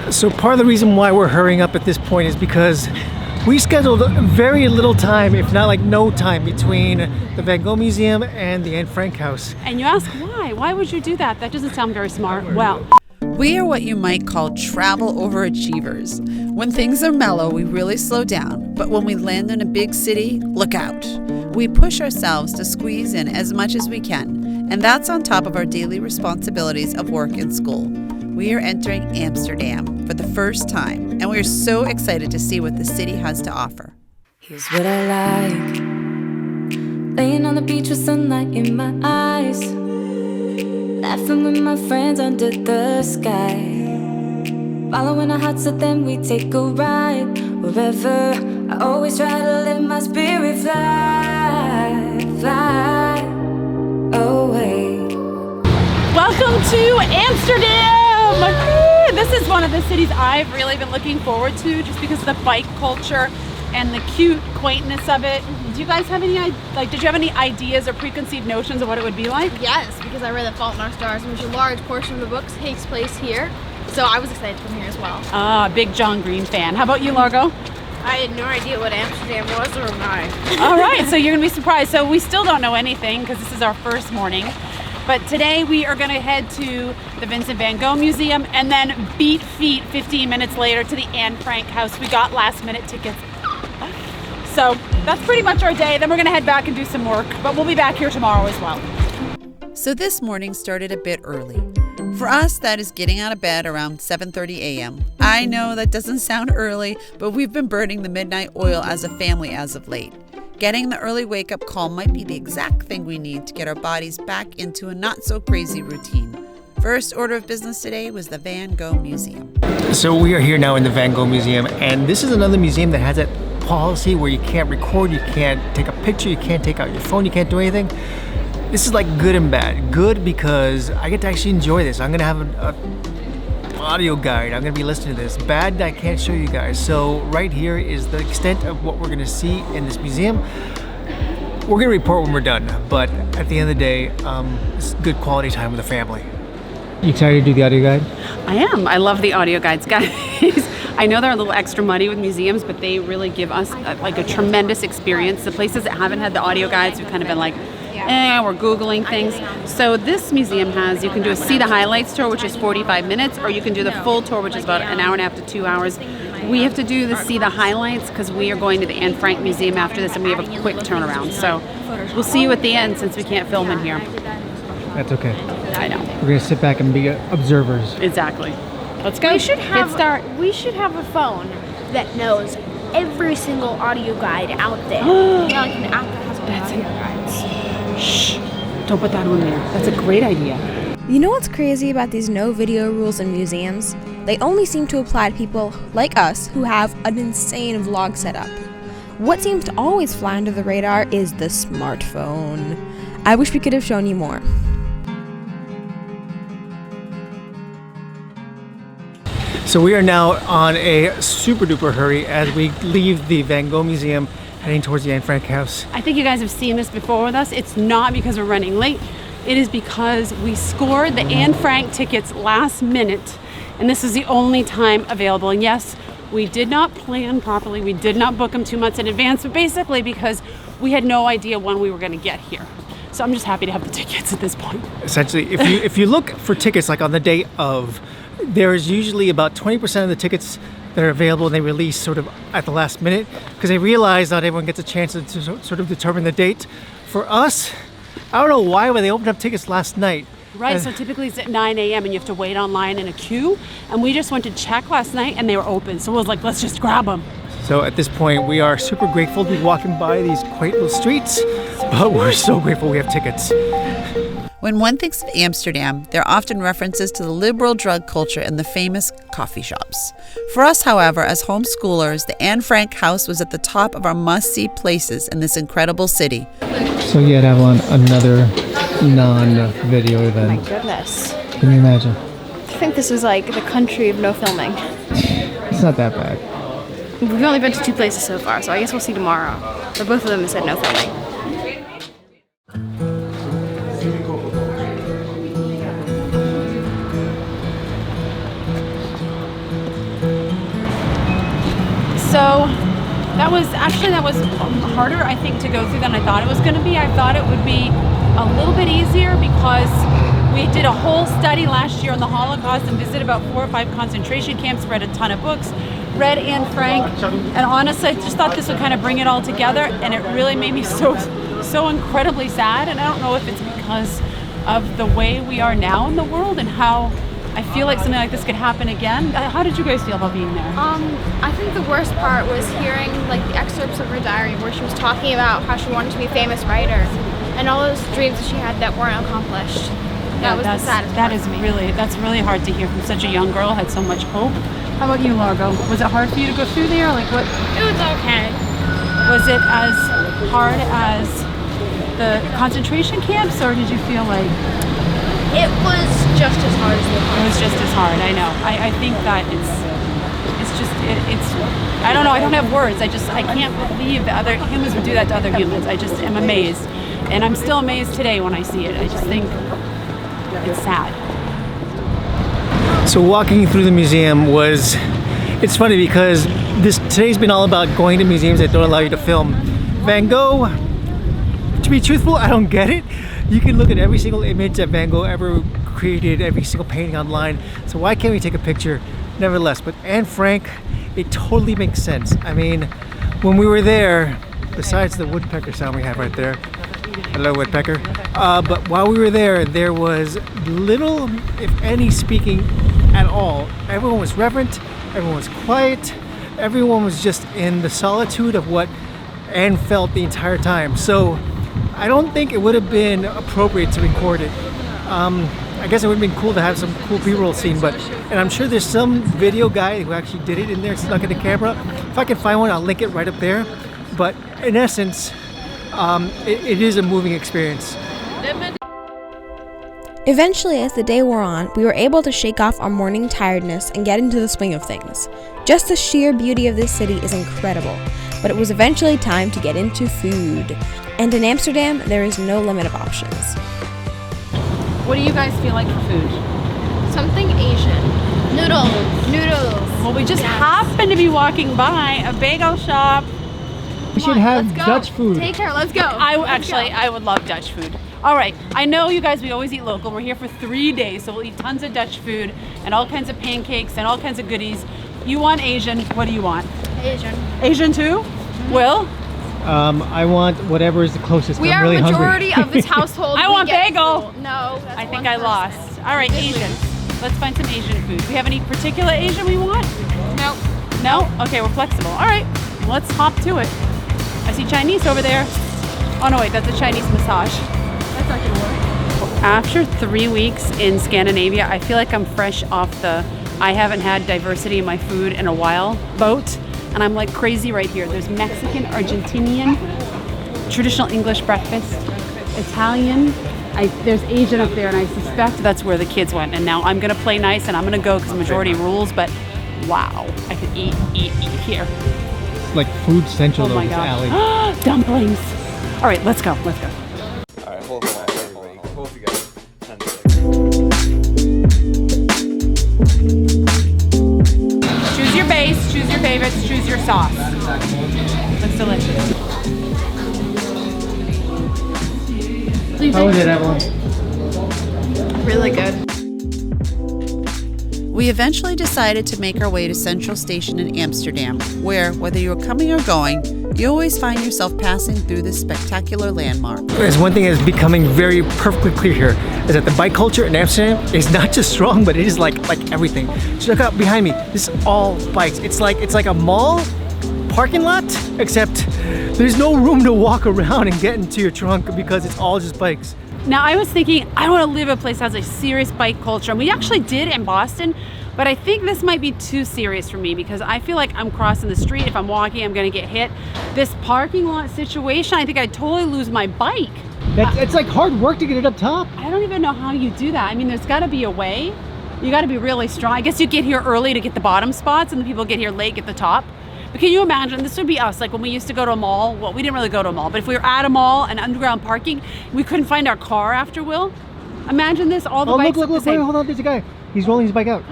So part of the reason why we're hurrying up at this point is because we scheduled very little time, if not like no time, between the Van Gogh Museum and the Anne Frank house. And you ask why? Why would you do that? That doesn't sound very smart. Well, we are what you might call travel overachievers. When things are mellow, we really slow down. But when we land in a big city, look out. We push ourselves to squeeze in as much as we can. And that's on top of our daily responsibilities of work and school. We are entering Amsterdam for the first time, and we are so excited to see what the city has to offer. Here's what I like. Laying on the beach with sunlight in my eyes, laughing with my friends under the sky, following our hearts so then we take a ride. Wherever, I always try to let my spirit fly, fly away. welcome to Amsterdam! This is one of the cities I've really been looking forward to just because of the bike culture and the cute quaintness of it. Do you guys have any, did you have any ideas or preconceived notions of what it would be like? Yes, because I read The Fault in Our Stars, which a large portion of the book takes place here. So I was excited to come here as well. Ah, big John Green fan. How about you, Largo? I had no idea what Amsterdam was or I. All right, so you're gonna be surprised. So we still don't know anything because this is our first morning. But today we are gonna head to the Vincent van Gogh Museum and then beat feet 15 minutes later to the Anne Frank house. We got last minute tickets. So that's pretty much our day. Then we're gonna head back and do some work, but we'll be back here tomorrow as well. So this morning started a bit early. For us, that is getting out of bed around 7:30 a.m. I know that doesn't sound early, but we've been burning the midnight oil as a family as of late. Getting the early wake-up call might be the exact thing we need to get our bodies back into a not-so-crazy routine. First order of business today was the Van Gogh Museum. So we are here now in the Van Gogh Museum, and this is another museum that has that policy where you can't record, you can't take a picture, you can't take out your phone, you can't do anything. This is like good and bad. Good because I get to actually enjoy this. I'm gonna have an audio guide. I'm gonna be listening to this. Bad, I can't show you guys. So right here is the extent of what we're gonna see in this museum. We're gonna report when we're done, but at the end of the day, it's good quality time with the family. You excited to do the audio guide? I am. I love the audio guides, guys. I know they're a little extra money with museums, but they really give us a tremendous experience. The places that haven't had the audio guides, we've kind of been like, we're Googling things. So this museum has, you can do a see the highlights tour, which is 45 minutes, or you can do the full tour, which is about an hour and a half to 2 hours. We have to do the see the highlights because we are going to the Anne Frank Museum after this and we have a quick turnaround. So we'll see you at the end since we can't film in here. That's okay. I know. We're gonna sit back and be observers. Exactly. Let's go. We should have Hit start. We should have a phone that knows every single audio guide out there. Like an app that has all the audio guides. Shh. Don't put that on there. That's a great idea. You know what's crazy about these no video rules in museums? They only seem to apply to people like us who have an insane vlog setup. What seems to always fly under the radar is the smartphone. I wish we could have shown you more. So we are now on a super duper hurry as we leave the Van Gogh Museum heading towards the Anne Frank house. I think you guys have seen this before with us. It's not because we're running late. It is because we scored the Anne Frank tickets last minute, and this is the only time available. And yes, we did not plan properly. We did not book them 2 months in advance, but basically because we had no idea when we were going to get here. So I'm just happy to have the tickets at this point. Essentially, if you look for tickets like on the day of, there is usually about 20% of the tickets that are available and they release sort of at the last minute because they realize not everyone gets a chance to sort of determine the date. For us, I don't know why, but they opened up tickets last night. Right, so typically it's at 9 a.m. and you have to wait online in a queue. And we just went to check last night and they were open. So we was like, let's just grab them. So at this point, we are super grateful to be walking by these quaint little streets, but we're so grateful we have tickets. When one thinks of Amsterdam, there are often references to the liberal drug culture and the famous coffee shops. For us, however, as homeschoolers, the Anne Frank house was at the top of our must-see places in this incredible city. So yet, Avalon, another non-video event. My goodness. Can you imagine? I think this is like the country of no filming. It's not that bad. We've only been to 2 places so far, so I guess we'll see tomorrow. But both of them have said no filming. So that was harder, I think, to go through than I thought it was going to be. I thought it would be a little bit easier because we did a whole study last year on the Holocaust and visited about 4 or 5 concentration camps, read a ton of books, read Anne Frank, and honestly, I just thought this would kind of bring it all together, and it really made me so incredibly sad. And I don't know if it's because of the way we are now in the world and how I feel like something like this could happen again. How did you guys feel about being there? I think the worst part was hearing like the excerpts of her diary where she was talking about how she wanted to be a famous writer and all those dreams that she had that weren't accomplished. That was the saddest part for me. That's really hard to hear from such a young girl who had so much hope. How about you, Largo? Was it hard for you to go through there? Like what? It was okay. Was it as hard as the concentration camps, or did you feel like? It was just as hard as the It was just as hard. I know. I think that it's I don't know. I don't have words. I can't believe that other humans would do that to other humans. I just am amazed, and I'm still amazed today when I see it. I just think it's sad. So walking through the museum it's funny because today's been all about going to museums that don't allow you to film. Van Gogh, to be truthful, I don't get it. You can look at every single image that Van Gogh ever created, every single painting online. So why can't we take a picture? Nevertheless, but Anne Frank, it totally makes sense. I mean, when we were there, besides the woodpecker sound we have right there, hello woodpecker, but while we were there, there was little, if any, speaking at all. Everyone was reverent, everyone was quiet, everyone was just in the solitude of what Anne felt the entire time. So I don't think it would have been appropriate to record it. I guess it would have been cool to have some cool B-roll scene, and I'm sure there's some video guy who actually did it in there, snuck in the camera. If I can find one, I'll link it right up there. But in essence, it is a moving experience. Eventually, as the day wore on, we were able to shake off our morning tiredness and get into the swing of things. Just the sheer beauty of this city is incredible, but it was eventually time to get into food. And in Amsterdam, there is no limit of options. What do you guys feel like for food? Something Asian. Noodles. Well, we just happened to be walking by a bagel shop. We should have Dutch food. Take care, let's go. I would love Dutch food. All right, I know you guys, we always eat local. We're here for 3 days, so we'll eat tons of Dutch food and all kinds of pancakes and all kinds of goodies. You want Asian, what do you want? Asian. Asian too? Mm-hmm. Will? I want whatever is the closest. We I'm are really a majority hungry. of this household. I want bagel. No, that's I think one I person. lost. All right, Asian. Let's find some Asian food. Do we have any particular Asian we want? Nope. No? Okay, we're flexible. All right, let's hop to it. I see Chinese over there. Oh no, wait, that's a Chinese massage. That's not gonna work. After 3 weeks in Scandinavia, I feel like I'm fresh off the I haven't had diversity in my food in a while boat, and I'm like crazy right here. There's Mexican, Argentinian, traditional English breakfast, Italian. There's Asian up there, and I suspect that's where the kids went. And now I'm gonna play nice, and I'm gonna go because majority rules. But wow, I could eat here. Like food central Oh though, my this alley. gosh. Dumplings. All right, let's go. All right, hold on. Hold together. 10 seconds. Choose your base, choose your favorites, choose your sauce. Looks delicious. How was it, Evelyn? Really good. We eventually decided to make our way to Central Station in Amsterdam, where, whether you're coming or going, you always find yourself passing through this spectacular landmark. There's one thing that's becoming very perfectly clear here, is that the bike culture in Amsterdam is not just strong, but it is like everything. Just look out behind me. This is all bikes. It's like a mall parking lot, except there's no room to walk around and get into your trunk because it's all just bikes. Now, I was thinking, I want to live in a place that has a serious bike culture. And we actually did in Boston, but I think this might be too serious for me because I feel like I'm crossing the street. If I'm walking, I'm going to get hit. This parking lot situation, I think I'd totally lose my bike. It's like hard work to get it up top. I don't even know how you do that. I mean, there's got to be a way. You got to be really strong. I guess you get here early to get the bottom spots and the people get here late, get the top. But can you imagine, this would be us, like when we used to go to a mall. Well, we didn't really go to a mall, but if we were at a mall and underground parking, we couldn't find our car after, Will. Imagine this, all the bikes look, look the same. wait, hold on, there's a guy. He's rolling his bike out.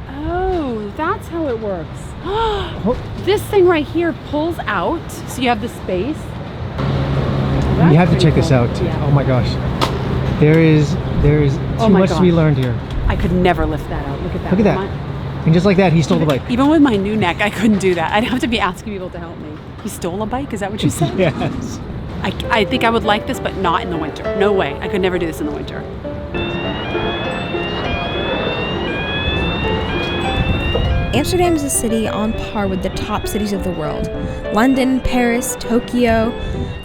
Oh, Oh, that's how it works. This thing right here pulls out, so you have the space. You have to check this out. Yeah. Oh my gosh. There is too much to be learned here. I could never lift that out. Look at that. Look at that. And just like that, he stole the bike. Even with my new neck, I couldn't do that. I'd have to be asking people to help me. He stole a bike? Is that what you said? Yes. I think I would like this, but not in the winter. No way. I could never do this in the winter. Amsterdam is a city on par with the top cities of the world. London, Paris, Tokyo,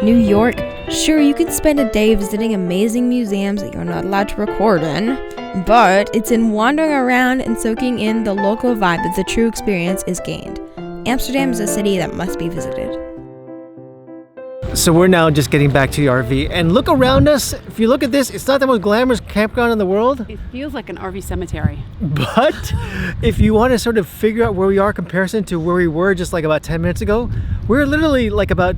New York. Sure, you can spend a day visiting amazing museums that you're not allowed to record in, but it's in wandering around and soaking in the local vibe that the true experience is gained. Amsterdam is a city that must be visited. So we're now just getting back to the RV, and look around us. If you look at this, it's not the most glamorous campground in the world. It feels like an RV cemetery. But if you want to sort of figure out where we are in comparison to where we were just like about 10 minutes ago, we're literally like about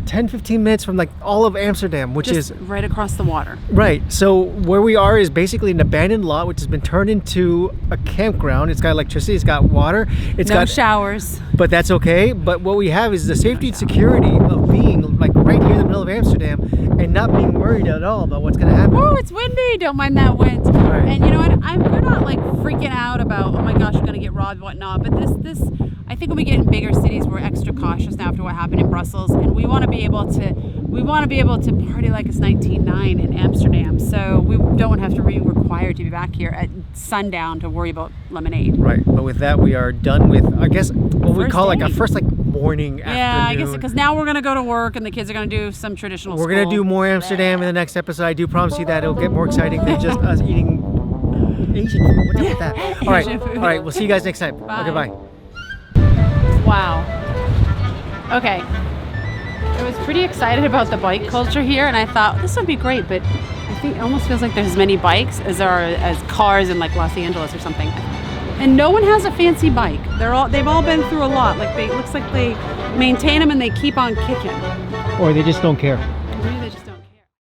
10-15 minutes from like all of Amsterdam, which just is right across the water. Right. So where we are is basically an abandoned lot which has been turned into a campground. It's got electricity, it's got water, it's no got showers. But that's okay. But what we have is the safety and security of being like right here in the middle of Amsterdam and not being worried at all about what's gonna happen. Oh, it's windy. Don't mind that wind. Right. And you know what? We're not like freaking out about, oh my gosh, we're gonna get robbed, whatnot. But this, I think when we get in bigger cities, we're extra cautious now after what happened in Brussels, and we want to be able to party like it's 1909 in Amsterdam. So we don't have to be required to be back here at sundown to worry about lemonade. Right. But with that, we are done with, I guess, what we call like day. our first like morning afternoon. Yeah, I guess because now we're gonna go to work and the kids are gonna do some traditional. We're gonna do more Amsterdam in the next episode. I do promise you that it'll get more exciting than just us eating Asian food. What's up with that? All right. Asian food. All right. We'll see you guys next time. Bye. Okay. Bye. Wow. Okay. I was pretty excited about the bike culture here, and I thought this would be great, but I think it almost feels like there's as many bikes as there are as cars in like Los Angeles or something. And no one has a fancy bike. They've all been through a lot. Like it looks like they maintain them and they keep on kicking. Or they just don't care.